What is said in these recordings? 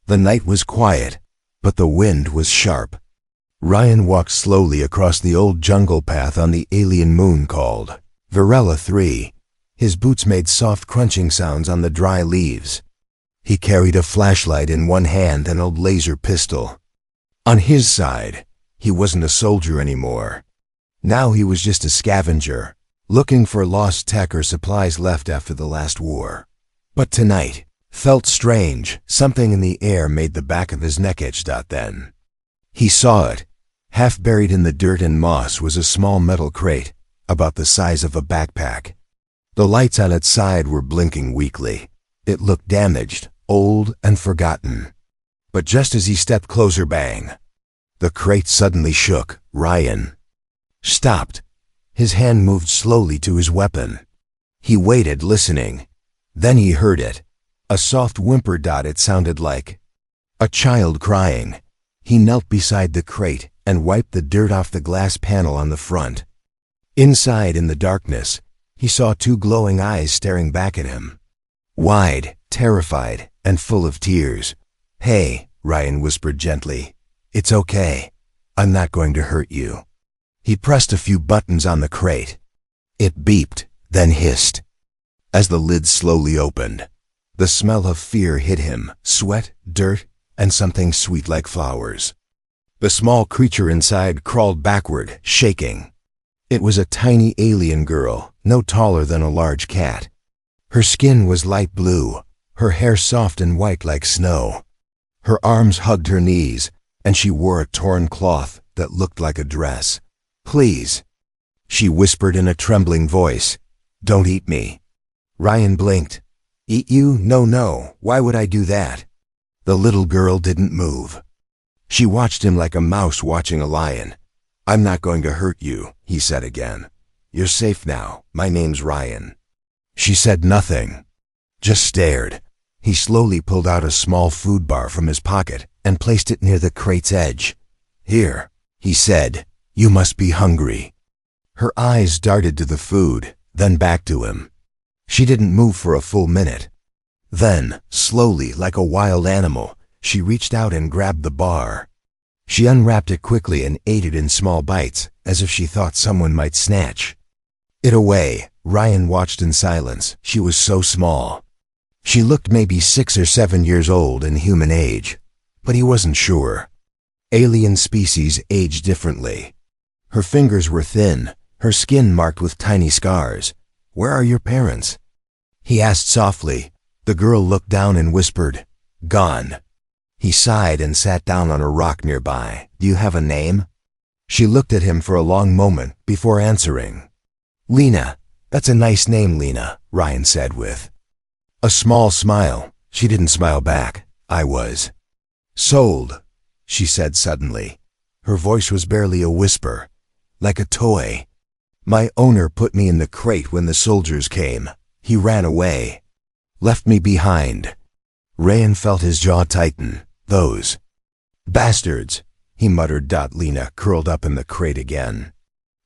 The night was quiet, but the wind was sharp. Ryan walked slowly across the old jungle path on the alien moon called Varela 3. His boots made soft crunching sounds on the dry leaves. He carried a flashlight in one hand and a laser pistol. On his side, he wasn't a soldier anymore. Now he was just a scavenger, looking for lost tech or supplies left after the last war. But tonight felt strange. Something in the air made the back of his neck itch. Then he saw it. Half buried in the dirt and moss was a small metal crate, about the size of a backpack. The lights on its side were blinking weakly. It looked damaged, old, and forgotten. But just as he stepped closer, bang! The crate suddenly shook. Ryan stopped. His hand moved slowly to his weapon. He waited, listening. Then he heard it. A soft whimper. It sounded like a child crying. He knelt beside the crate and wiped the dirt off the glass panel on the front. Inside, in the darkness, he saw two glowing eyes staring back at him. Wide, terrified, and full of tears. "Hey," Ryan whispered gently. "It's okay. I'm not going to hurt you." He pressed a few buttons on the crate. It beeped, then hissed. As the lid slowly opened, the smell of fear hit him, sweat, dirt, and something sweet like flowers. The small creature inside crawled backward, shaking. It was a tiny alien girl, no taller than a large cat. Her skin was light blue, her hair soft and white like snow. Her arms hugged her knees, and she wore a torn cloth that looked like a dress. "Please," she whispered in a trembling voice, "don't eat me." Ryan blinked. "Eat you? No, why would I do that?" The little girl didn't move. She watched him like a mouse watching a lion. "I'm not going to hurt you," he said again. "You're safe now. My name's Ryan." She said nothing, just stared. He slowly pulled out a small food bar from his pocket and placed it near the crate's edge. "Here," he said. "You must be hungry." Her eyes darted to the food, then back to him. She didn't move for a full minute. Then, slowly, like a wild animal, she reached out and grabbed the bar. She unwrapped it quickly and ate it in small bites, as if she thought someone might snatch it away. Ryan watched in silence. She was so small. She looked maybe 6 or 7 years old in human age, but he wasn't sure. Alien species age differently. Her fingers were thin, her skin marked with tiny scars. "Where are your parents?" he asked softly. The girl looked down and whispered, "Gone." He sighed and sat down on a rock nearby. "Do you have a name?" She looked at him for a long moment before answering. "Lena. That's a nice name, Lena," Ryan said with a small smile. She didn't smile back. "I was sold," she said suddenly. Her voice was barely a whisper, like a toy. "My owner put me in the crate when the soldiers came. He ran away. Left me behind." Ryan felt his jaw tighten. "Those bastards," he muttered. Lena curled up in the crate again.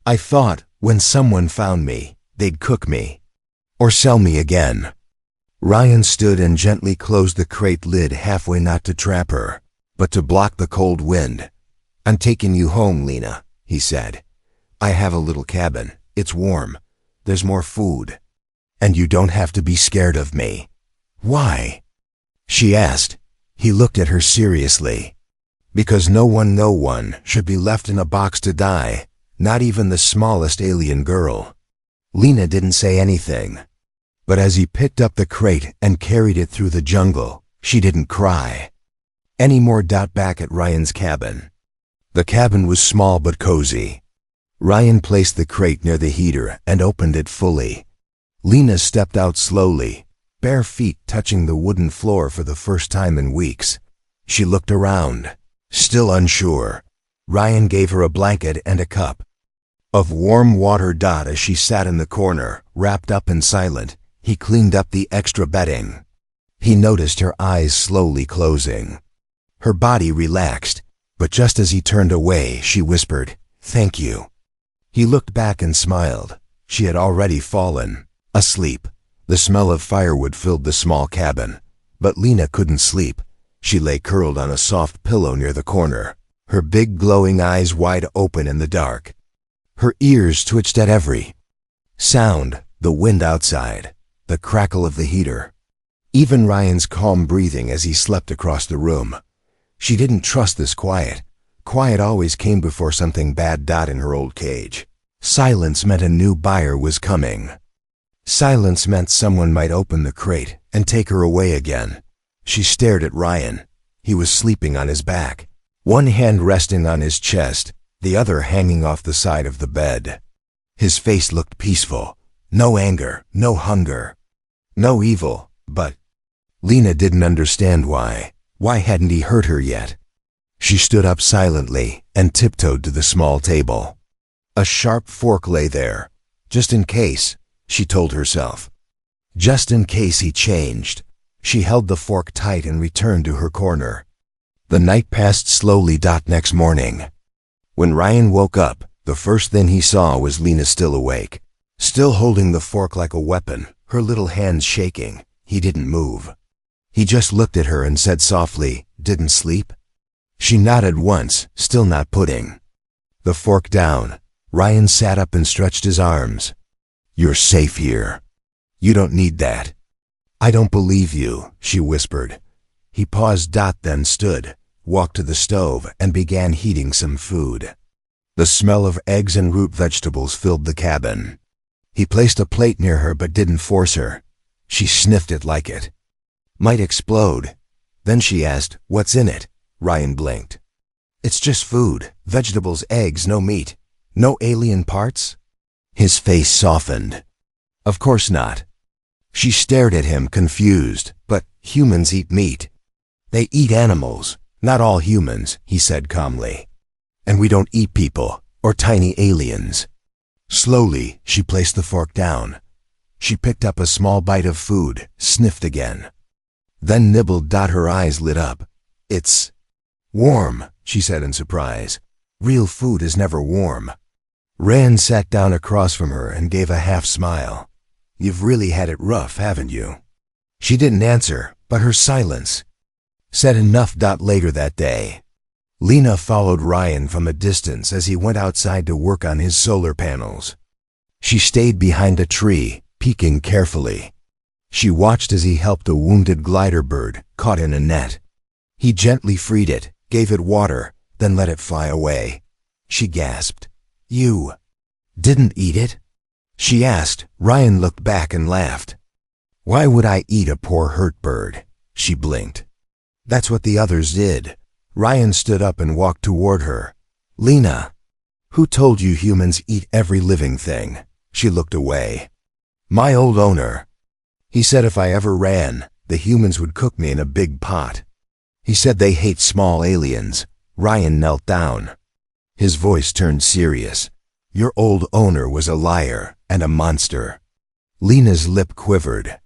"I thought when someone found me, they'd cook me. Or sell me again." Ryan stood and gently closed the crate lid halfway, not to trap her, but to block the cold wind. "I'm taking you home, Lena," he said. "I have a little cabin. It's warm. There's more food. And you don't have to be scared of me." "Why?" she asked. He looked at her seriously. "Because no one should be left in a box to die, not even the smallest alien girl." Lena didn't say anything, but as he picked up the crate and carried it through the jungle, she didn't cry anymore. Back at Ryan's cabin. The cabin was small but cozy. Ryan placed the crate near the heater and opened it fully. Lena stepped out slowly, bare feet touching the wooden floor for the first time in weeks. She looked around, still unsure. Ryan gave her a blanket and a cup of warm water. As she sat in the corner, wrapped up and silent, he cleaned up the extra bedding. He noticed her eyes slowly closing. Her body relaxed, but just as he turned away, she whispered, "Thank you." He looked back and smiled. She had already fallen asleep. The smell of firewood filled the small cabin, but Lena couldn't sleep. She lay curled on a soft pillow near the corner, her big glowing eyes wide open in the dark. Her ears twitched at every sound, the wind outside, the crackle of the heater, even Ryan's calm breathing as he slept across the room. She didn't trust this quiet. Quiet always came before something bad. In her old cage, silence meant a new buyer was coming. Silence meant someone might open the crate and take her away again. She stared at Ryan. He was sleeping on his back, one hand resting on his chest, the other hanging off the side of the bed. His face looked peaceful. No anger, no hunger, no evil, but Lena didn't understand why. Why hadn't he hurt her yet? She stood up silently and tiptoed to the small table. A sharp fork lay there, just in case, she told herself. Just in case he changed. She held the fork tight and returned to her corner. The night passed slowly. Next morning, when Ryan woke up, the first thing he saw was Lena still awake, still holding the fork like a weapon, her little hands shaking. He didn't move. He just looked at her and said softly, "Didn't sleep?" She nodded once, still not putting the fork down. Ryan sat up and stretched his arms. "You're safe here. You don't need that." "I don't believe you," she whispered. He paused. Then stood, walked to the stove, and began heating some food. The smell of eggs and root vegetables filled the cabin. He placed a plate near her but didn't force her. She sniffed it like it might explode. Then she asked, "What's in it?" Ryan blinked. "It's just food, vegetables, eggs, no meat. No alien parts?" His face softened. "Of course not." She stared at him, confused. "But humans eat meat." "They eat animals, not all humans," he said calmly. "And we don't eat people, or tiny aliens." Slowly, she placed the fork down. She picked up a small bite of food, sniffed again, then nibbled. Her eyes lit up. "It's warm," she said in surprise. "Real food is never warm." Rand sat down across from her and gave a half smile. "You've really had it rough, haven't you?" She didn't answer, but her silence said enough. Later that day, Lena followed Ryan from a distance as he went outside to work on his solar panels. She stayed behind a tree, peeking carefully. She watched as he helped a wounded glider bird caught in a net. He gently freed it, gave it water, then let it fly away. She gasped. "You didn't eat it?" she asked. Ryan looked back and laughed. "Why would I eat a poor hurt bird?" She blinked. "That's what the others did." Ryan stood up and walked toward her. "Lena, who told you humans eat every living thing?" She looked away. "My old owner. He said if I ever ran, the humans would cook me in a big pot. He said they hate small aliens." Ryan knelt down. His voice turned serious. "Your old owner was a liar and a monster." Lena's lip quivered.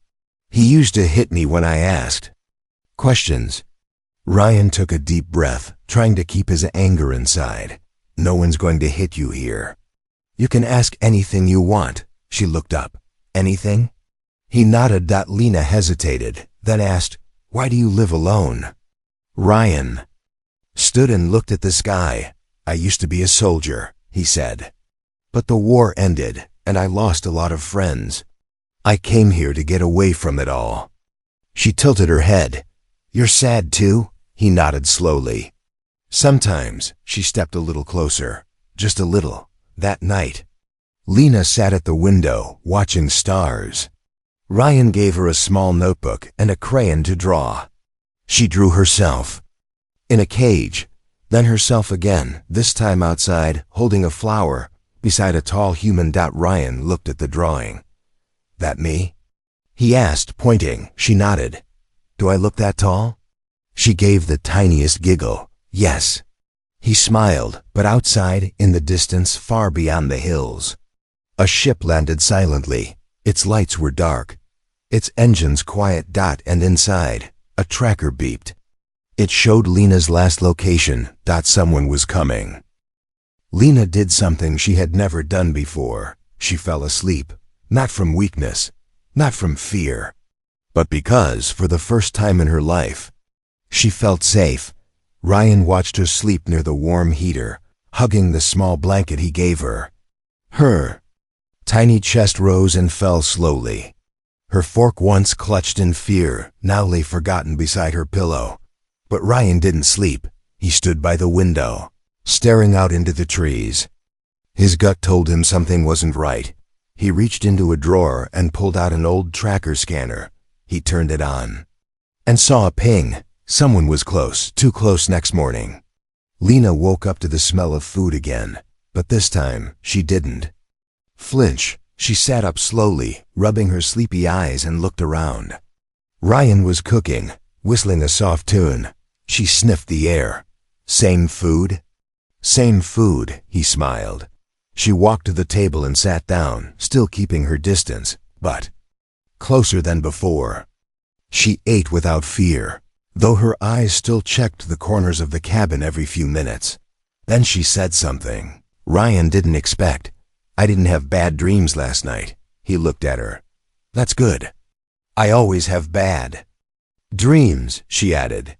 "He used to hit me when I asked questions." Ryan took a deep breath, trying to keep his anger inside. "No one's going to hit you here. You can ask anything you want." She looked up. "Anything?" He nodded. Lena hesitated, then asked, "Why do you live alone?" Ryan stood and looked at the sky. "I used to be a soldier," he said. "But the war ended, and I lost a lot of friends. I came here to get away from it all." She tilted her head. "You're sad too?" He nodded slowly. "Sometimes." She stepped a little closer. "Just a little." That night, Lena sat at the window, watching stars. Ryan gave her a small notebook and a crayon to draw. She drew herself in a cage, then herself again, this time outside, holding a flower, beside a tall human. Ryan looked at the drawing. "That me?" he asked, pointing. She nodded. "Do I look that tall?" She gave the tiniest giggle. "Yes." He smiled, but outside, in the distance, far beyond the hills, a ship landed silently. Its lights were dark, its engines quiet. And inside, a tracker beeped. It showed Lena's last location. Someone was coming. Lena did something she had never done before. She fell asleep, not from weakness, not from fear, but because, for the first time in her life, She felt safe. Ryan watched her sleep near the warm heater, hugging the small blanket he gave her. Her tiny chest rose and fell slowly. Her fork, once clutched in fear, now lay forgotten beside her pillow. But Ryan didn't sleep. He stood by the window, staring out into the trees. His gut told him something wasn't right. He reached into a drawer and pulled out an old tracker scanner. He turned it on and saw a ping. Someone was close, too close next morning. Lena woke up to the smell of food again, but this time she didn't flinch. She sat up slowly, rubbing her sleepy eyes, and looked around. Ryan was cooking, whistling a soft tune. She sniffed the air. Same food? Same food, he smiled. She walked to the table and sat down, still keeping her distance, but closer than before. She ate without fear, though her eyes still checked the corners of the cabin every few minutes. Then she said something Ryan didn't expect. I didn't have bad dreams last night. He looked at her. That's good. I always have bad dreams, she added.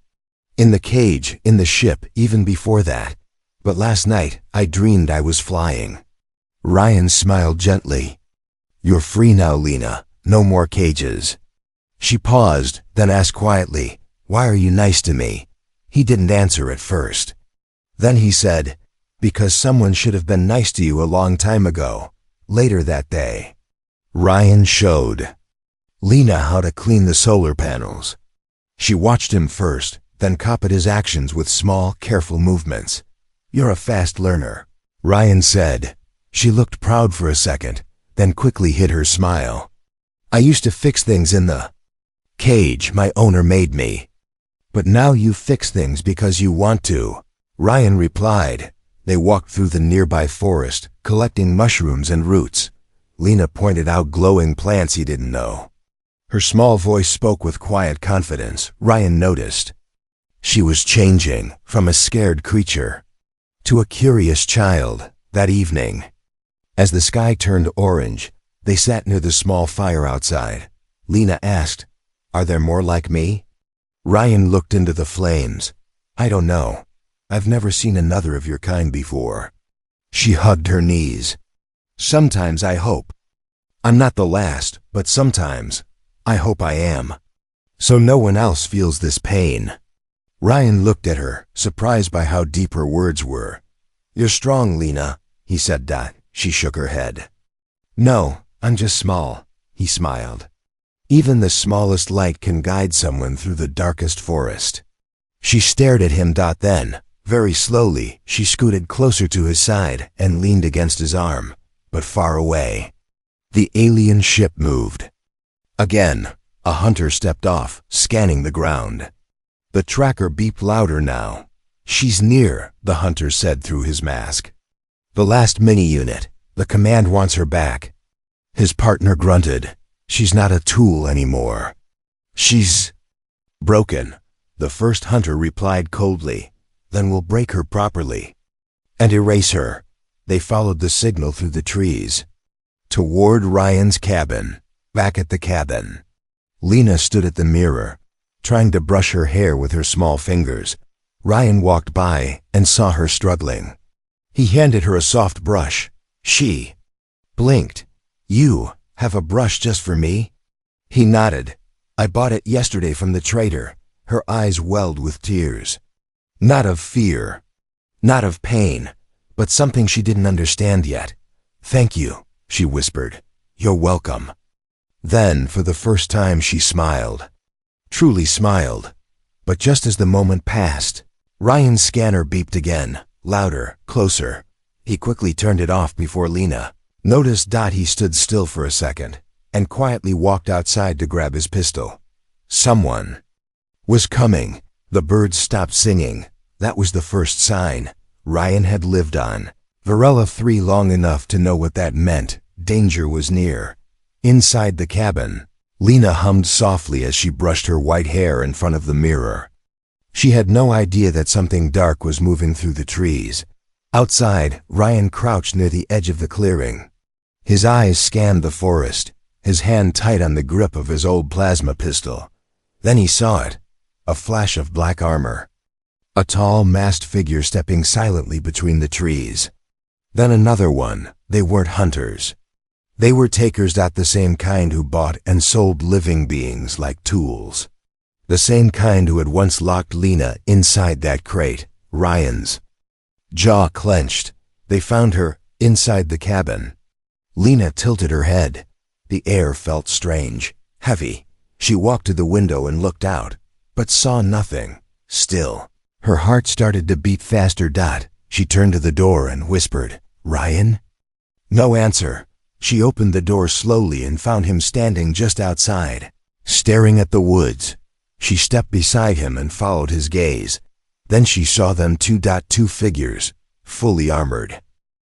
In the cage, in the ship, even before that. But last night, I dreamed I was flying. Ryan smiled gently. You're free now, Lena. No more cages. She paused, then asked quietly, Why are you nice to me? He didn't answer at first. Then he said, Because someone should have been nice to you a long time ago, later that day. Ryan showed Lena how to clean the solar panels. She watched him first, then copied his actions with small, careful movements. You're a fast learner, Ryan said. She looked proud for a second, then quickly hid her smile. I used to fix things in the cage my owner made me. But now you fix things because you want to, Ryan replied. They walked through the nearby forest, collecting mushrooms and roots. Lena pointed out glowing plants he didn't know. Her small voice spoke with quiet confidence. Ryan noticed. She was changing from a scared creature to a curious child that evening. As the sky turned orange, they sat near the small fire outside. Lena asked, Are there more like me? Ryan looked into the flames. I don't know. I've never seen another of your kind before. She hugged her knees. Sometimes I hope. I'm not the last, but sometimes I hope I am. So no one else feels this pain. Ryan looked at her, surprised by how deep her words were. You're strong, Lena, he said. She shook her head. No, I'm just small, he smiled. Even the smallest light can guide someone through the darkest forest. She stared at him. Then, very slowly, she scooted closer to his side and leaned against his arm, but far away. The alien ship moved. Again, a hunter stepped off, scanning the ground. The tracker beeped louder now. She's near, the hunter said through his mask. The last mini-unit. The command wants her back. His partner grunted. She's not a tool anymore. She's broken, the first hunter replied coldly. Then we'll break her properly and erase her. They followed the signal through the trees toward Ryan's cabin. Back at the cabin, Lena stood at the mirror, trying to brush her hair with her small fingers. Ryan walked by and saw her struggling. He handed her a soft brush. She blinked. You have a brush just for me? He nodded. I bought it yesterday from the trader. Her eyes welled with tears. Not of fear, not of pain, but something she didn't understand yet. Thank you, she whispered. You're welcome. Then, for the first time, she smiled. Truly smiled. But just as the moment passed, Ryan's scanner beeped again, louder, closer. He quickly turned it off before Lena noticed. He stood still for a second and quietly walked outside to grab his pistol. Someone was coming. The birds stopped singing. That was the first sign. Ryan had lived on Varela 3 long enough to know what that meant. Danger was near. Inside the cabin, Lena hummed softly as she brushed her white hair in front of the mirror. She had no idea that something dark was moving through the trees. Outside, Ryan crouched near the edge of the clearing. His eyes scanned the forest, his hand tight on the grip of his old plasma pistol. Then he saw it. a flash of black armor. A tall, masked figure stepping silently between the trees. Then another one. They weren't hunters. They were takers, the same kind who bought and sold living beings like tools. The same kind who had once locked Lena inside that crate, Ryan's. Jaw clenched. They found her inside the cabin. Lena tilted her head. The air felt strange, heavy. She walked to the window and looked out, but saw nothing. Still, her heart started to beat faster. She turned to the door and whispered, "Ryan?" No answer. She opened the door slowly and found him standing just outside, staring at the woods. She stepped beside him and followed his gaze. Then she saw them two figures, fully armored.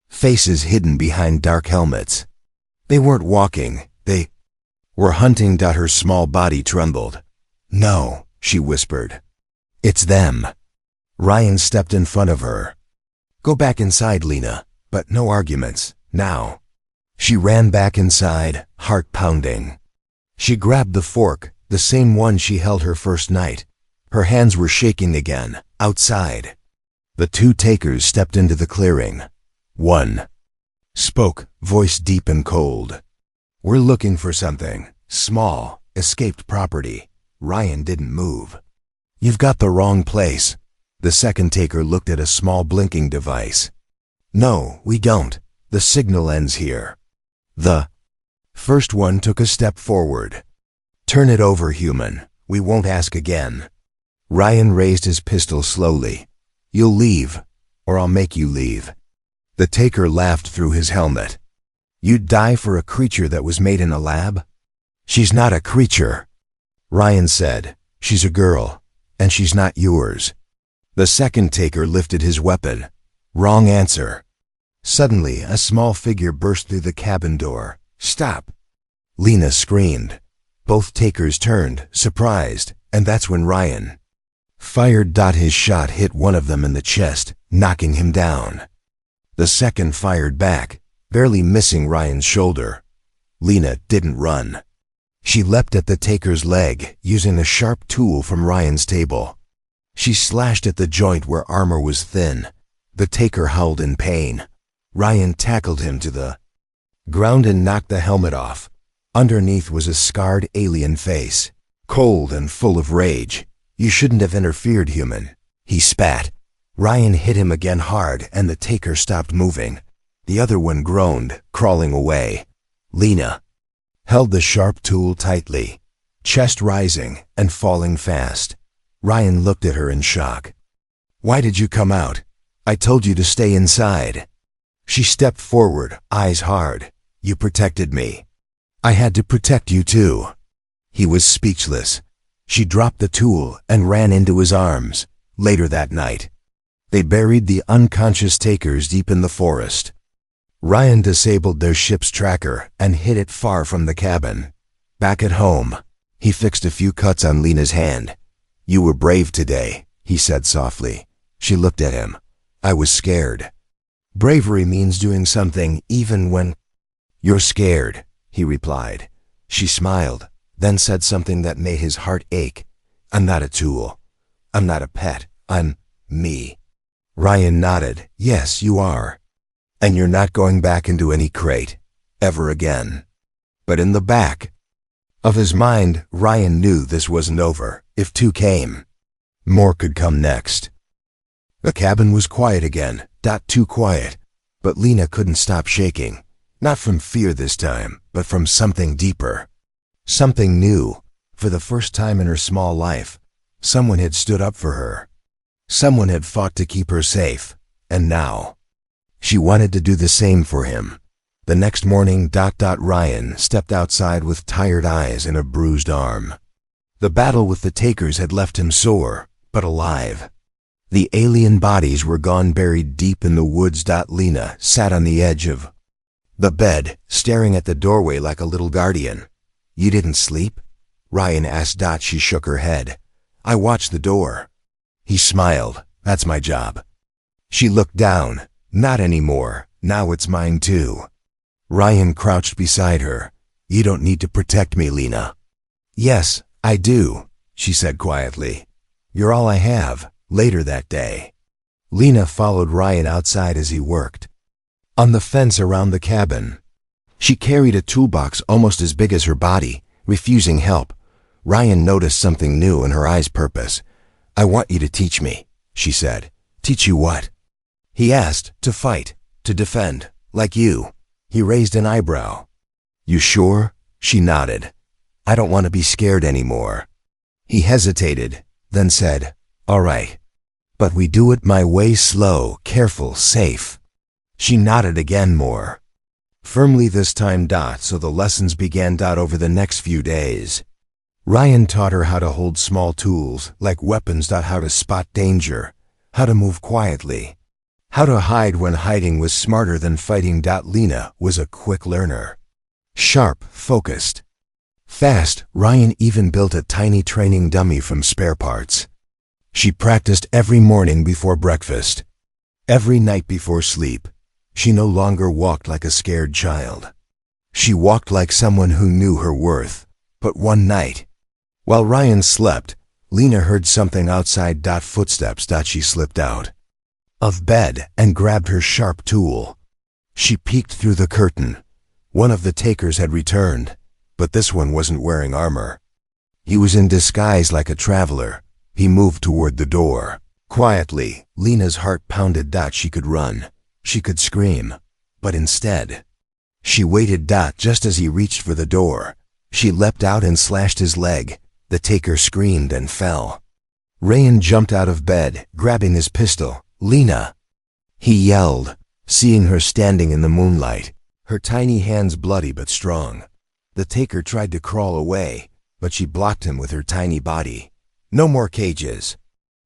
Faces hidden behind dark helmets. They weren't walking, they were hunting. Her small body trembled. "No," she whispered. "It's them." Ryan stepped in front of her. "Go back inside, Lena, but no arguments, now." She ran back inside, heart pounding. She grabbed the fork, the same one she held her first night. Her hands were shaking again, outside. The two takers stepped into the clearing. One spoke, voice deep and cold. "We're looking for something, small, escaped property." Ryan didn't move. "You've got the wrong place." The second taker looked at a small blinking device. "No, we don't. The signal ends here." The first one took a step forward. "Turn it over, human. We won't ask again." Ryan raised his pistol slowly. "You'll leave, or I'll make you leave." The taker laughed through his helmet. "You'd die for a creature that was made in a lab?" "She's not a creature," Ryan said. "She's a girl, and she's not yours." The second taker lifted his weapon. "Wrong answer." Suddenly, a small figure burst through the cabin door. "Stop!" Lena screamed. Both takers turned, surprised, and that's when Ryan fired. His shot hit one of them in the chest, knocking him down. The second fired back, barely missing Ryan's shoulder. Lena didn't run. She leapt at the taker's leg, using a sharp tool from Ryan's table. She slashed at the joint where armor was thin. The taker howled in pain. Ryan tackled him to the ground and knocked the helmet off. Underneath was a scarred alien face, cold and full of rage. "You shouldn't have interfered, human," he spat. Ryan hit him again hard, and the taker stopped moving. The other one groaned, crawling away. Lena held the sharp tool tightly, chest rising and falling fast. Ryan looked at her in shock. "Why did you come out? I told you to stay inside." She stepped forward, eyes hard. "You protected me. I had to protect you too." He was speechless. She dropped the tool and ran into his arms. Later that night, they buried the unconscious takers deep in the forest. Ryan disabled their ship's tracker and hid it far from the cabin. Back at home, he fixed a few cuts on Lena's hand. "You were brave today," he said softly. She looked at him. "I was scared." "Bravery means doing something even when you're scared," he replied. She smiled, then said something that made his heart ache. "I'm not a tool. I'm not a pet. I'm me." Ryan nodded. "Yes, you are. And you're not going back into any crate, ever again." But in the back of his mind, Ryan knew this wasn't over. If two came, more could come next. The cabin was quiet again, too quiet, but Lena couldn't stop shaking. Not from fear this time, but from something deeper. Something new. For the first time in her small life, someone had stood up for her. Someone had fought to keep her safe, and now she wanted to do the same for him. The next morning, Ryan stepped outside with tired eyes and a bruised arm. The battle with the takers had left him sore, but alive. The alien bodies were gone, buried deep in the woods. Lena sat on the edge of the bed, staring at the doorway like a little guardian. "You didn't sleep?" Ryan asked. She shook her head. "I watched the door." He smiled. "That's my job." She looked down. "Not anymore. Now it's mine too." Ryan crouched beside her. "You don't need to protect me, Lena." "Yes, I do," she said quietly. You're all I have." Later that day, Lena followed Ryan outside as he worked. On the fence around the cabin, she carried a toolbox almost as big as her body, refusing help. Ryan noticed something new in her eyes' purpose. "I want you to teach me," she said. "Teach you what?" He asked. "To fight, to defend, like you." He raised an eyebrow. "You sure?" She nodded. "I don't want to be scared anymore." He hesitated, then said, "All right. But we do it my way, slow, careful, safe." She nodded again, more firmly this time. So the lessons began. Over the next few days, Ryan taught her how to hold small tools, like weapons. How to spot danger, how to move quietly, how to hide when hiding was smarter than fighting. Lena was a quick learner. Sharp, focused, fast. Ryan even built a tiny training dummy from spare parts. She practiced every morning before breakfast, every night before sleep. She no longer walked like a scared child. She walked like someone who knew her worth. But one night, while Ryan slept, Lena heard something outside. Footsteps. She slipped out of bed and grabbed her sharp tool. She peeked through the curtain. One of the takers had returned, but this one wasn't wearing armor. He was in disguise like a traveler. He moved toward the door. Quietly, Lena's heart pounded. She could run. She could scream. But instead, she waited. Just as he reached for the door, she leapt out and slashed his leg. The taker screamed and fell. Ryan jumped out of bed, grabbing his pistol. "Lena!" he yelled, seeing her standing in the moonlight, her tiny hands bloody but strong. The taker tried to crawl away, but she blocked him with her tiny body. "No more cages!"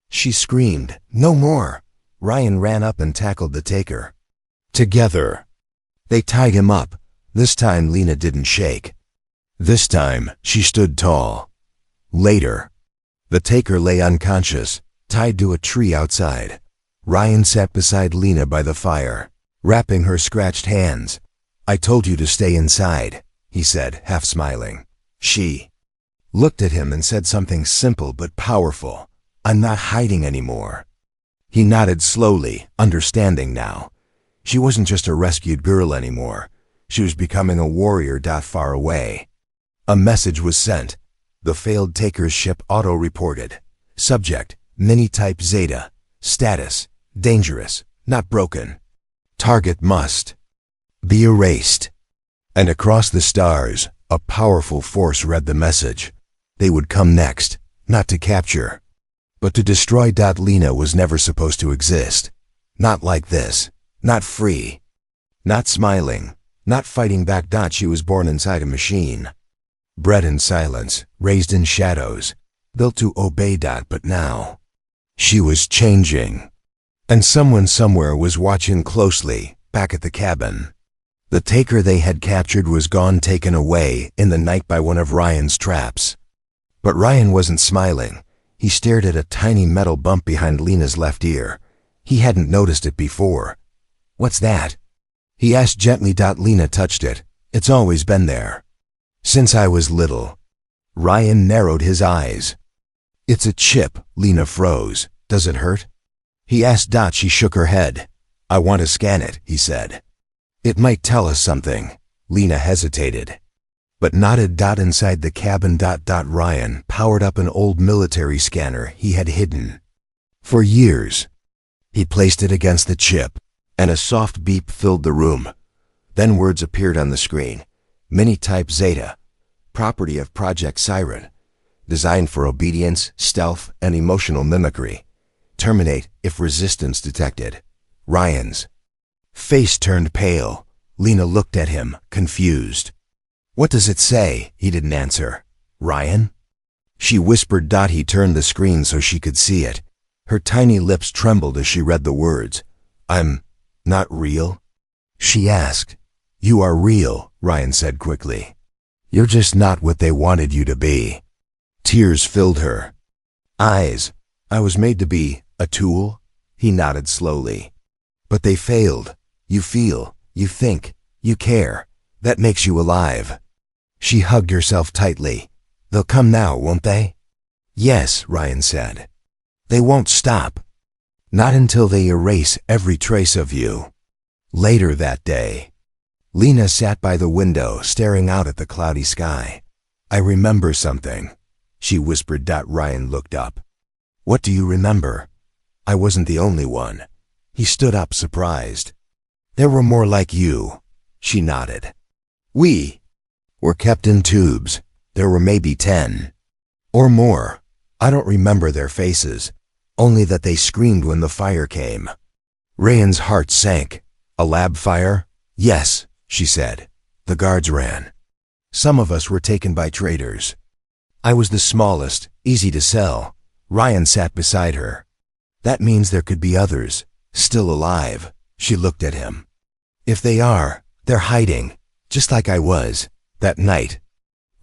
she screamed. "No more!" Ryan ran up and tackled the taker. Together, they tied him up. This time Lena didn't shake. This time she stood tall. Later, the taker lay unconscious, tied to a tree outside. Ryan sat beside Lena by the fire, wrapping her scratched hands. "I told you to stay inside," he said, half smiling. She looked at him and said something simple but powerful. "I'm not hiding anymore." He nodded slowly, understanding now. She wasn't just a rescued girl anymore. She was becoming a warrior. Far away, a message was sent. The failed taker's ship auto-reported. Subject, Mini-type Zeta. Status, dangerous, not broken. Target must be erased. And across the stars, a powerful force read the message. They would come next, not to capture, but to destroy. Lena was never supposed to exist. Not like this. Not free. Not smiling. Not fighting back. She was born inside a machine. Bred in silence, raised in shadows, built to obey. But now, she was changing. And someone somewhere was watching closely, back at the cabin. The taker they had captured was gone, taken away in the night by one of Ryan's traps. But Ryan wasn't smiling. He stared at a tiny metal bump behind Lena's left ear. He hadn't noticed it before. "What's that?" he asked gently. Lena touched it. "It's always been there. Since I was little." Ryan narrowed his eyes. "It's a chip." Lena froze. "Does it hurt?" he asked. She shook her head. "I want to scan it," he said. "It might tell us something." Lena hesitated, but nodded. Inside the cabin. Ryan powered up an old military scanner he had hidden for years. He placed it against the chip, and a soft beep filled the room. Then words appeared on the screen. Mini-type Zeta, property of Project Siren, designed for obedience, stealth, and emotional mimicry. Terminate if resistance detected. Ryan's face turned pale. Lena looked at him, confused. "What does it say?" He didn't answer. "Ryan?" she whispered. He turned the screen so she could see it. Her tiny lips trembled as she read the words. "I'm not real?" she asked. "You are real," Ryan said quickly. "You're just not what they wanted you to be." Tears filled her eyes. "I was made to be a tool?" He nodded slowly. "But they failed. You feel, you think, you care. That makes you alive." She hugged herself tightly. "They'll come now, won't they?" "Yes," Ryan said. They won't stop. Not until they erase every trace of you. Later that day, Lena sat by the window staring out at the cloudy sky. I remember something, she whispered. Ryan looked up. What do you remember? I wasn't the only one. He stood up, surprised. There were more like you, she nodded. We were kept in tubes. There were maybe 10. Or more. I don't remember their faces, only that they screamed when the fire came. Ryan's heart sank. A lab fire? Yes, she said. The guards ran. Some of us were taken by traitors. I was the smallest, easy to sell. Ryan sat beside her. That means there could be others, still alive. She looked at him. If they are, they're hiding, just like I was, that night.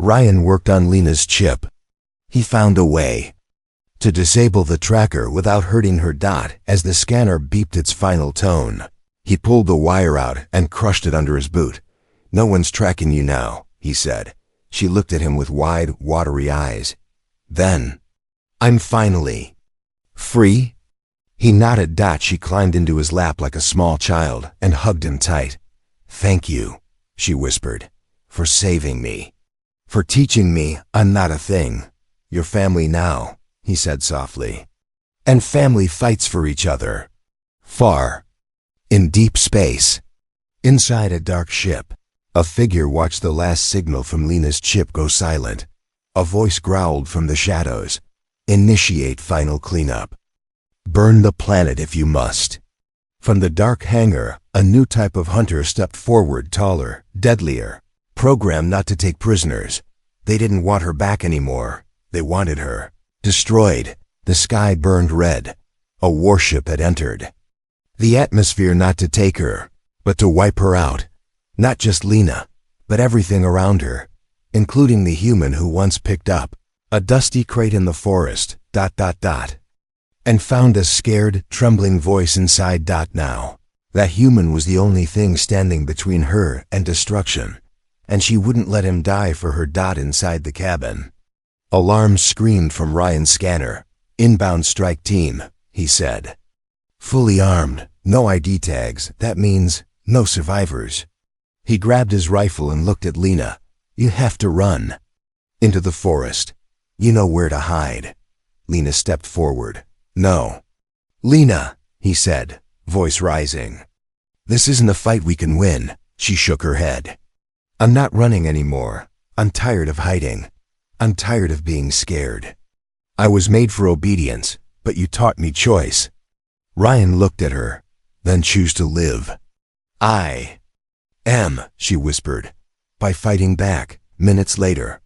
Ryan worked on Lena's chip. He found a way to disable the tracker without hurting her. As the scanner beeped its final tone, he pulled the wire out and crushed it under his boot. No one's tracking you now, he said. She looked at him with wide, watery eyes. Then, I'm finally free? He nodded. She climbed into his lap like a small child and hugged him tight. Thank you, she whispered, for saving me. For teaching me I'm not a thing. You're family now, he said softly. And family fights for each other. Far. In deep space. Inside a dark ship, a figure watched the last signal from Lena's chip go silent. A voice growled from the shadows. Initiate final cleanup. Burn the planet if you must. From the dark hangar, a new type of hunter stepped forward, taller, deadlier. Programmed not to take prisoners. They didn't want her back anymore. They wanted her destroyed. The sky burned red. A warship had entered. The atmosphere not to take her, but to wipe her out. Not just Lena, but everything around her, including the human who once picked up a dusty crate in the forest, ... and found a scared, trembling voice inside. Now, that human was the only thing standing between her and destruction, and she wouldn't let him die for her. Inside the cabin, alarms screamed from Ryan's scanner. Inbound strike team, he said. Fully armed, no ID tags. That means no survivors. He grabbed his rifle and looked at Lena. You have to run. Into the forest. You know where to hide. Lena stepped forward. No. Lena, he said, voice rising. This isn't a fight we can win. She shook her head. I'm not running anymore. I'm tired of hiding. I'm tired of being scared. I was made for obedience, but you taught me choice. Ryan looked at her, then choose to live. I am, she whispered, by fighting back. Minutes later,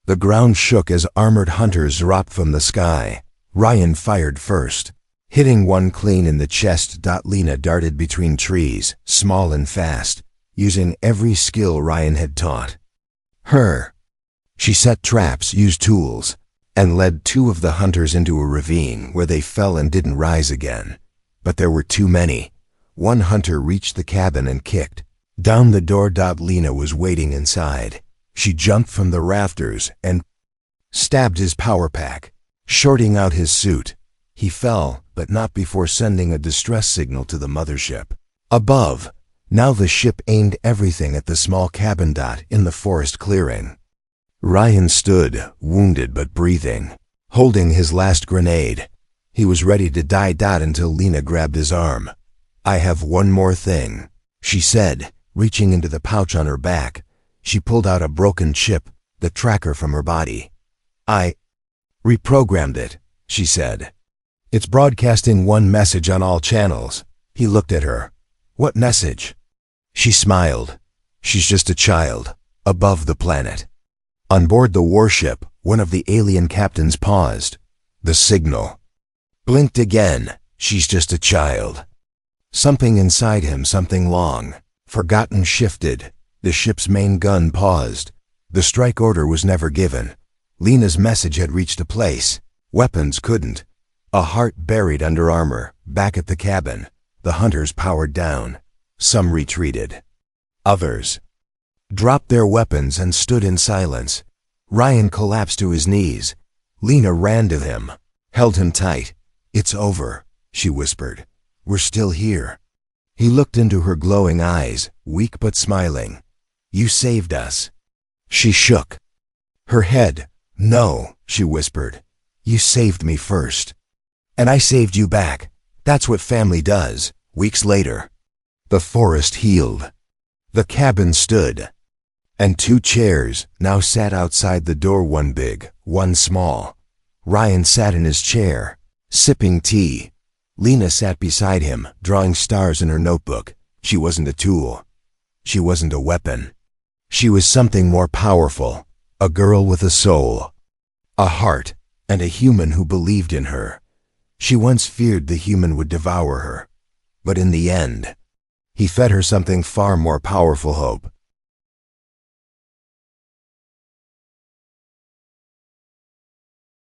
the ground shook as armored hunters dropped from the sky. Ryan fired first, hitting one clean in the chest. Lena darted between trees, small and fast, using every skill Ryan had taught her. She set traps, used tools, and led 2 of the hunters into a ravine where they fell and didn't rise again. But there were too many. One hunter reached the cabin and kicked down the door. Lena was waiting inside. She jumped from the rafters and stabbed his power pack, shorting out his suit. He fell, but not before sending a distress signal to the mothership. Above, now the ship aimed everything at the small cabin. In the forest clearing, Ryan stood, wounded but breathing, holding his last grenade. He was ready to die. Until Lena grabbed his arm. I have one more thing, she said, reaching into the pouch on her back. She pulled out a broken chip, the tracker from her body. I reprogrammed it, she said. It's broadcasting one message on all channels. He looked at her. What message? She smiled. She's just a child, above the planet. On board the warship, one of the alien captains paused. The signal blinked again. She's just a child. Something inside him, something long forgotten, shifted. The ship's main gun paused. The strike order was never given. Lena's message had reached a place weapons couldn't. A heart buried under armor. Back at the cabin, the hunters powered down. Some retreated. Others dropped their weapons and stood in silence. Ryan collapsed to his knees. Lena ran to him, held him tight. "It's over," she whispered. "We're still here." He looked into her glowing eyes, weak but smiling. "You saved us." She shook her head. "No," she whispered. "You saved me first. And I saved you back. That's what family does." Weeks later, the forest healed. The cabin stood, and 2 chairs now sat outside the door, one big, one small. Ryan sat in his chair, sipping tea. Lena sat beside him, drawing stars in her notebook. She wasn't a tool. She wasn't a weapon. She was something more powerful, a girl with a soul, a heart, and a human who believed in her. She once feared the human would devour her, but in the end, he fed her something far more powerful: hope.